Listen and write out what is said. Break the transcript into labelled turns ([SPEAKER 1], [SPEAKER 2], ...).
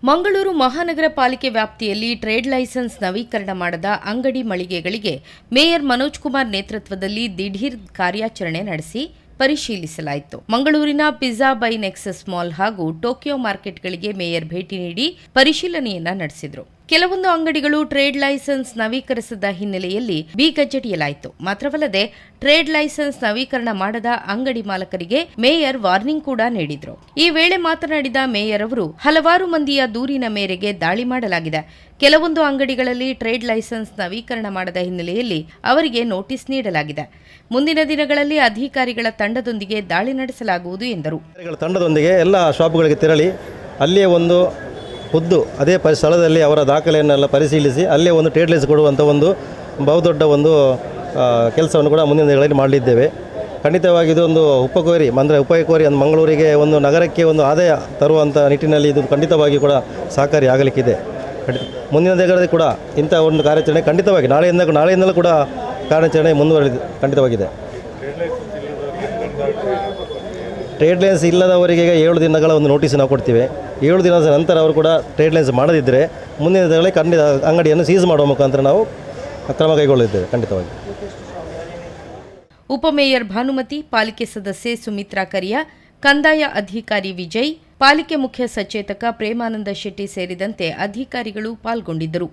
[SPEAKER 1] ಮಂಗಳೂರು ಮಹಾನಗರ ಪಾಲಿಕೆ ವ್ಯಾಪ್ತಿಯಲ್ಲಿ ಟ್ರೇಡ್ ಲೈಸೆನ್ಸ್ ನವೀಕರಣ ಮಾಡದ ಅಂಗಡಿ ಮಳಿಗೆಗಳಿಗೆ ಮೇಯರ್ ಮನೋಜ್ ಕುಮಾರ್ ನೇತೃತ್ವದಲ್ಲಿ ದಿಢೀರ್ ಕಾರ್ಯಾಚರಣೆ ನಡೆಸಿ ಪರಿಶೀಲಿಸಲಾಯಿತು. ಮಂಗಳೂರಿನ ಪಿಜ್ಜಾ ಬೈ ನೆಕ್ಸಸ್ ಮಾಲ್ ಹಾಗೂ ಟೋಕಿಯೋ ಮಾರ್ಕೆಟ್ಗಳಿಗೆ ಮೇಯರ್ ಭೇಟಿ ನೀಡಿ ಪರಿಶೀಲನೆಯನ್ನ ನಡೆಸಿದರು. ಕೆಲವೊಂದು ಅಂಗಡಿಗಳು ಟ್ರೇಡ್ ಲೈಸೆನ್ಸ್ ನವೀಕರಿಸದ ಹಿನ್ನೆಲೆಯಲ್ಲಿ ಬೀಗಜ್ಜೆಟಿಯಲಾಯಿತು. ಮಾತ್ರವಲ್ಲದೆ ಟ್ರೇಡ್ ಲೈಸೆನ್ಸ್ ನವೀಕರಣ ಮಾಡದ ಅಂಗಡಿ ಮಾಲಕರಿಗೆ ಮೇಯರ್ ವಾರ್ನಿಂಗ್ ಕೂಡ ನೀಡಿದ್ರು. ಈ ವೇಳೆ ಮಾತನಾಡಿದ ಮೇಯರ್ ಅವರು, ಹಲವಾರು ಮಂದಿಯ ದೂರಿನ ಮೇರೆಗೆ ದಾಳಿ ಮಾಡಲಾಗಿದೆ. ಕೆಲವೊಂದು ಅಂಗಡಿಗಳಲ್ಲಿ ಟ್ರೇಡ್ ಲೈಸೆನ್ಸ್ ನವೀಕರಣ ಮಾಡದ ಹಿನ್ನೆಲೆಯಲ್ಲಿ ಅವರಿಗೆ ನೋಟಿಸ್ ನೀಡಲಾಗಿದೆ. ಮುಂದಿನ ದಿನಗಳಲ್ಲಿ ಅಧಿಕಾರಿಗಳ ತಂಡದೊಂದಿಗೆ ದಾಳಿ ನಡೆಸಲಾಗುವುದು ಎಂದರು.
[SPEAKER 2] ತಂಡದೊಂದಿಗೆ ಎಲ್ಲ ಶಾಪ್ಗಳಿಗೆ ತೆರಳಿ ಅಲ್ಲಿಯೇ ಒಂದು ಖುದ್ದು ಅದೇ ಸ್ಥಳದಲ್ಲಿ ಅವರ ದಾಖಲೆಯನ್ನೆಲ್ಲ ಪರಿಶೀಲಿಸಿ ಅಲ್ಲೇ ಒಂದು ಟ್ರೇಡ್ ಲೈಸೆನ್ಸ್ ಕೊಡುವಂಥ ಒಂದು ಬಹುದೊಡ್ಡ ಒಂದು ಕೆಲಸವನ್ನು ಕೂಡ ಮುಂದಿನ ದಿನಗಳಲ್ಲಿ ಮಾಡಲಿದ್ದೇವೆ. ಖಂಡಿತವಾಗಿ ಇದೊಂದು ಉಪಕೋರಿ ಒಂದು ಮಂಗಳೂರಿಗೆ ಒಂದು ನಗರಕ್ಕೆ ಒಂದು ಆದಾಯ ತರುವಂಥ ನಿಟ್ಟಿನಲ್ಲಿ ಇದು ಖಂಡಿತವಾಗಿ ಕೂಡ ಸಹಕಾರಿ ಆಗಲಿಕ್ಕಿದೆ. ಮುಂದಿನ ದಿನಗಳಲ್ಲಿ ಕೂಡ ಇಂಥ ಒಂದು ಕಾರ್ಯಾಚರಣೆ ಖಂಡಿತವಾಗಿ ನಾಳೆಯಿಂದಲೂ ಕೂಡ ಕಾರ್ಯಾಚರಣೆ ಮುಂದುವರಿದು ಖಂಡಿತವಾಗಿದೆ. ಟ್ರೇಡ್ ಲೈಸೆನ್ಸ್ ಇಲ್ಲದವರಿಗೆ 7 ದಿನಗಳ ಒಂದು ನೋಟಿಸ್ ನಾವು ಕೊಡ್ತೀವಿ. 7 ದಿನದ ನಂತರ ಅವರು ಕೂಡ ಟ್ರೇಡ್ ಲೈಸೆನ್ಸ್ ಮಾಡದಿದ್ದರೆ ಮುಂದಿನ ದಿನಗಳಲ್ಲಿ ಖಂಡಿತ ಅಂಗಡಿಯನ್ನು ಸೀಸ್ ಮಾಡುವ ಮುಖಾಂತರ ನಾವು ಕ್ರಮ ಕೈಗೊಳ್ಳಲಿದ್ದೇವೆ ಖಂಡಿತವಾಗಿ.
[SPEAKER 1] ಉಪಮೇಯರ್ ಭಾನುಮತಿ, ಪಾಲಿಕೆ ಸದಸ್ಯೆ ಸುಮಿತ್ರಾ ಕರಿಯ, ಕಂದಾಯ ಅಧಿಕಾರಿ ವಿಜಯ್, ಪಾಲಿಕೆ ಮುಖ್ಯ ಸಚೇತಕ ಪ್ರೇಮಾನಂದ ಶೆಟ್ಟಿ ಸೇರಿದಂತೆ ಅಧಿಕಾರಿಗಳು ಪಾಲ್ಗೊಂಡಿದ್ದರು.